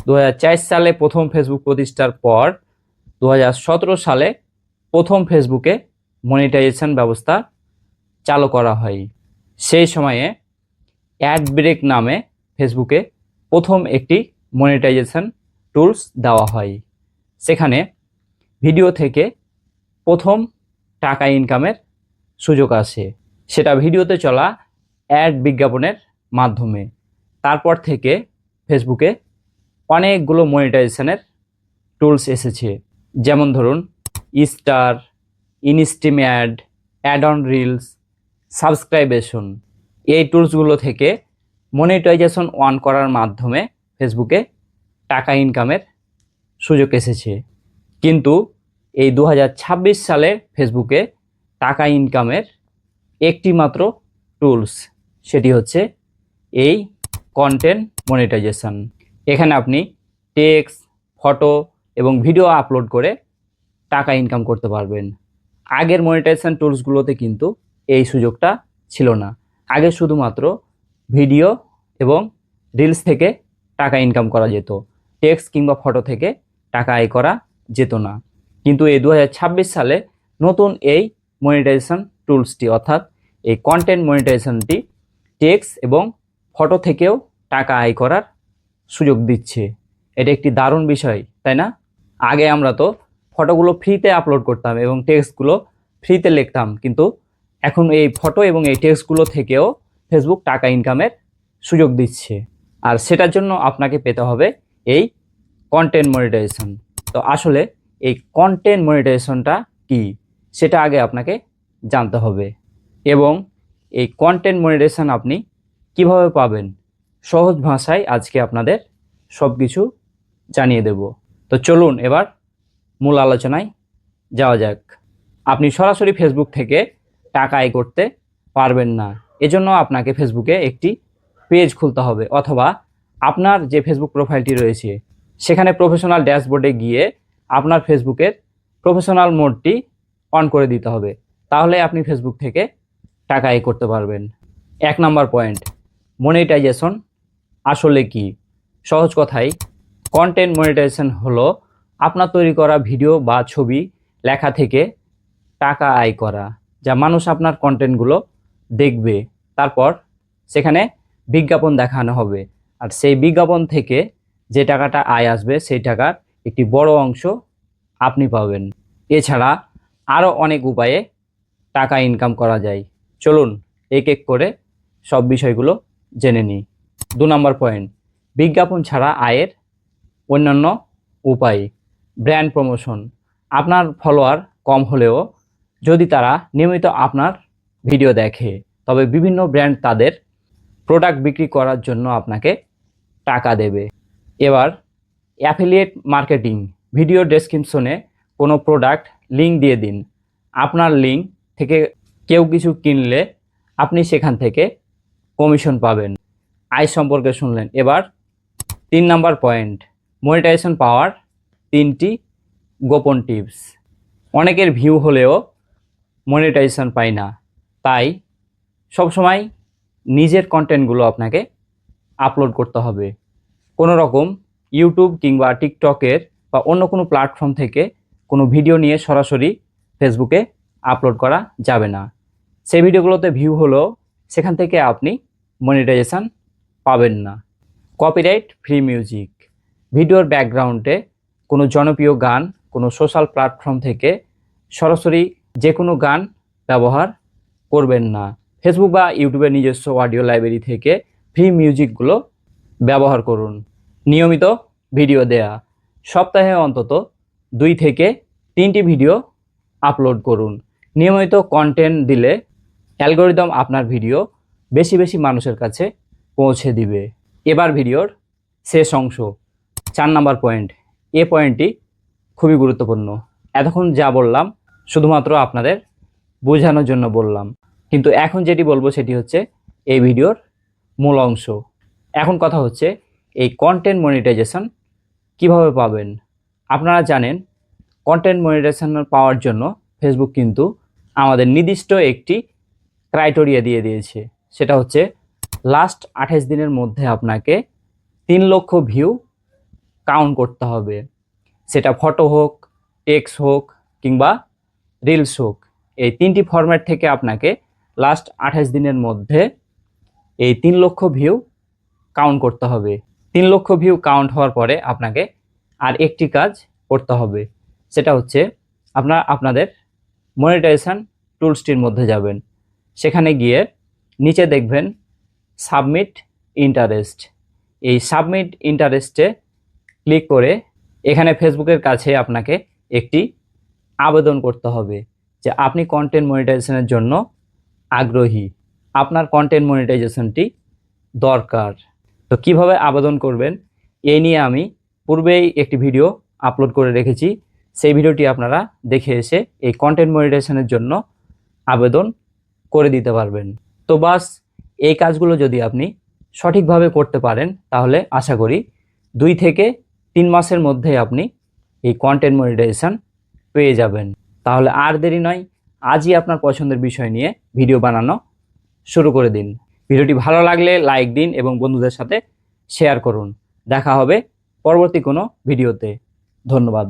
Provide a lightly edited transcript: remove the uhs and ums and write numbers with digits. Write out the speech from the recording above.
2004 সালে প্রথম ফেসবুক প্রতিষ্ঠার পর 2017 সালে প্রথম ফেসবুকে মনিটাইজেশন ব্যবস্থা চালু করা হয়। সেই সময়ে অ্যাড ব্রেক নামে ফেসবুকে প্রথম একটি মনিটাইজেশন টুলস দেওয়া হয়। সেখানে ভিডিও থেকে প্রথম টাকা ইনকামের সুযোগ আসে, সেটা ভিডিওতে চলা অ্যাড বিজ্ঞাপনের মাধ্যমে। তারপর থেকে ফেসবুকে অনেকগুলো মনিটাইজেশনের টুলস এসেছে, যেমন ধরুন star, instream ad, ad on reels, subscription. এই টুলসগুলো থেকে মনিটাইজেশন অন করার মাধ্যমে ফেসবুকে টাকা ইনকামের সুযোগ এসেছে। কিন্তু এই 2026 সালে ফেসবুকে টাকা ইনকামের একটি মাত্র টুলস, সেটি হচ্ছে এই কন্টেন্ট মনিটাইজেশন। এখানে আপনি টেক্সট, ফটো এবং ভিডিও আপলোড করে টাকা ইনকাম করতে পারবেন। আগের মনিটাইজেশন টুলসগুলোতে কিন্তু এই সুযোগটা ছিল না। আগে শুধুমাত্র ভিডিও এবং রিলস থেকে টাকা ইনকাম করা যেত, টেক্সট কিংবা ফটো থেকে টাকা আয় করা যেত না। কিন্তু এই 2026 সালে নতুন এই মনিটাইজেশন টুলসটি, অর্থাৎ এই কন্টেন্ট মনিটাইজেশনটি টেক্সট এবং ফটো থেকেও টাকা আয় করার সুযোগ দিচ্ছে। এটা একটি দারুণ বিষয়, তাই না? আগে আমরা তো ফটোগুলো ফ্রিতে আপলোড করতাম এবং টেক্সটগুলো ফ্রিতে লিখতাম, কিন্তু এখন এই ফটো এবং এই টেক্সটগুলো থেকেও ফেসবুক টাকা ইনকামের সুযোগ দিচ্ছে। আর সেটার জন্য আপনাকে পেতে হবে এই কন্টেন্ট মনিটাইজেশন। তো আসলে এই কন্টেন্ট মনিটাইজেশনটা কি, সেটা আগে আপনাকে জানতে হবে। এবং এই কন্টেন্ট মনিটাইজেশন আপনি কিভাবে পাবেন, সহজ ভাষায় আজকে আপনাদের সব কিছু জানিয়ে দেব। তো চলুন এবার মূল আলোচনায় যাওয়া যাক। আপনি সরাসরি ফেসবুক থেকে টাকা আয় করতে পারবেন না, এজন্য আপনাকে ফেসবুকে একটি পেজ খুলতে হবে, অথবা আপনার যে ফেসবুক প্রোফাইলটি রয়েছে সেখানে প্রফেশনাল ড্যাশবোর্ডে গিয়ে আপনার ফেসবুকের প্রফেশনাল মোডটি অন করে দিতে হবে। তাহলে আপনি ফেসবুক থেকে টাকা আয় করতে পারবেন। 1 নম্বর পয়েন্ট, মনিটাইজেশন আসলে কি? সহজ কথায় কন্টেন্ট মনিটাইজেশন হলো আপনার তৈরি করা ভিডিও বা ছবি, লেখা থেকে টাকা আয় করা, যা মানুষ আপনার কন্টেন্টগুলো দেখবে। তারপর সেখানে বিজ্ঞাপন দেখানো হবে, আর সেই বিজ্ঞাপন থেকে যে টাকাটা আয় আসবে সেই টাকার একটি বড় অংশ আপনি পাবেন। এছাড়া আরও অনেক উপায়ে টাকা ইনকাম করা যায়। চলুন এক এক করে সব বিষয়গুলো জেনে নিই। 2 নম্বর পয়েন্ট, বিজ্ঞাপন ছাড়া আয়ের অন্যান্য উপায়। Brand promotion. আপনার ফলোয়ার কম হলেও যদি তারা নিয়মিত আপনার ভিডিও দেখে, তবে বিভিন্ন ব্র্যান্ড তাদের প্রোডাক্ট বিক্রি করার জন্য আপনাকে টাকা দেবে। এবার অ্যাফিলিয়েট মার্কেটিং। ভিডিও ডেসক্রিপশনে কোনো প্রোডাক্ট লিঙ্ক দিয়ে দিন। আপনার লিঙ্ক থেকে কেউ কিছু কিনলে আপনি সেখান থেকে কমিশন পাবেন। আয় সম্পর্কে শুনলেন। এবার 3 নম্বর পয়েন্ট, মনিটাইজেশন পাওয়ার 3টি গোপন টিপস। অনেকের ভিউ হলেও মনিটাইজেশন পায় না, তাই সবসময় নিজের কন্টেন্টগুলো আপনাকে আপলোড করতে হবে। কোনো রকম ইউটিউব কিংবা টিকটকের বা অন্য কোনো প্ল্যাটফর্ম থেকে কোনো ভিডিও নিয়ে সরাসরি ফেসবুকে আপলোড করা যাবে না। সেই ভিডিওগুলোতে ভিউ হলেও সেখান থেকে আপনি মনিটাইজেশন পাবেন না। Copyright free music. ভিডিওর ব্যাকগ্রাউন্ডে কোনো জনপ্রিয় গান কোনো সোশ্যাল প্ল্যাটফর্ম থেকে সরাসরি যে কোনো গান ব্যবহার করবেন না। ফেসবুক বা ইউটিউবের নিজস্ব অডিও লাইব্রেরি থেকে ফ্রি মিউজিকগুলো ব্যবহার করুন। নিয়মিত ভিডিও দেয়া। সপ্তাহে অন্তত 2 থেকে 3টি ভিডিও আপলোড করুন। নিয়মিত কন্টেন্ট দিলে অ্যালগোরিদম আপনার ভিডিও বেশি বেশি মানুষের কাছে পৌঁছে দিবে। এবার ভিডিওর শেষ অংশ, 4 নম্বর পয়েন্ট। এ পয়েন্টটি খুবই গুরুত্বপূর্ণ। এতক্ষণ যা বললাম শুধুমাত্র আপনাদের বোঝানোর জন্য বললাম, কিন্তু এখন যেটি বলবো সেটি হচ্ছে এই ভিডিওর মূল অংশ। এখন কথা হচ্ছে এই কন্টেন্ট মনিটাইজেশন কিভাবে পাবেন। আপনারা জানেন কন্টেন্ট মনিটাইজেশন পাওয়ার জন্য ফেসবুক কিন্তু আমাদের নির্দিষ্ট একটি ক্রাইটেরিয়া দিয়ে দিয়েছে, সেটা হচ্ছে লাস্ট 28 দিনের মধ্যে আপনাকে 3 লক্ষ ভিউ কাউন্ট করতে হবে। সেটা ফটো হোক, টেক্সট হোক কিংবা রিলস হোক, এই 3টি ফরম্যাট থেকে আপনাকে লাস্ট 28 দিনের মধ্যে এই 3 লক্ষ ভিউ কাউন্ট করতে হবে। 3 লক্ষ ভিউ কাউন্ট হওয়ার পরে আপনাকে আর একটি কাজ করতে হবে, সেটা হচ্ছে আপনাদের মনিটাইজেশন টুলসটির মধ্যে যাবেন। সেখানে গিয়ে নিচে দেখবেন সাবমিট ইন্টারেস্ট। এই সাবমিট ইন্টারেস্টে ক্লিক করে এখানে ফেসবুকের কাছে আপনাকে একটি আবেদন করতে হবে যে আপনি কন্টেন্ট মনিটাইজেশনের জন্য আগ্রহী, আপনার কন্টেন্ট মনিটাইজেশনটি দরকার। তো কিভাবে আবেদন করবেন এই নিয়ে আমি পূর্বেই একটি ভিডিও আপলোড করে রেখেছি, সেই ভিডিওটি আপনারা দেখে এসে এই কন্টেন্ট মনিটাইজেশনের জন্য আবেদন করে দিতে পারবেন। তো বাস এই কাজগুলো যদি আপনি সঠিকভাবে করতে পারেন তাহলে আশা করি 2 থেকে 3 মাসের মধ্যে আপনি এই কন্টেন্ট মনিটাইজেশন পেয়ে যাবেন। তাহলে আর দেরি নয়, আজই আপনার পছন্দের বিষয় নিয়ে ভিডিও বানানো শুরু করে দিন। ভিডিওটি ভালো লাগলে লাইক দিন এবং বন্ধুদের সাথে শেয়ার করুন। দেখা হবে পরবর্তী কোনো ভিডিওতে। ধন্যবাদ।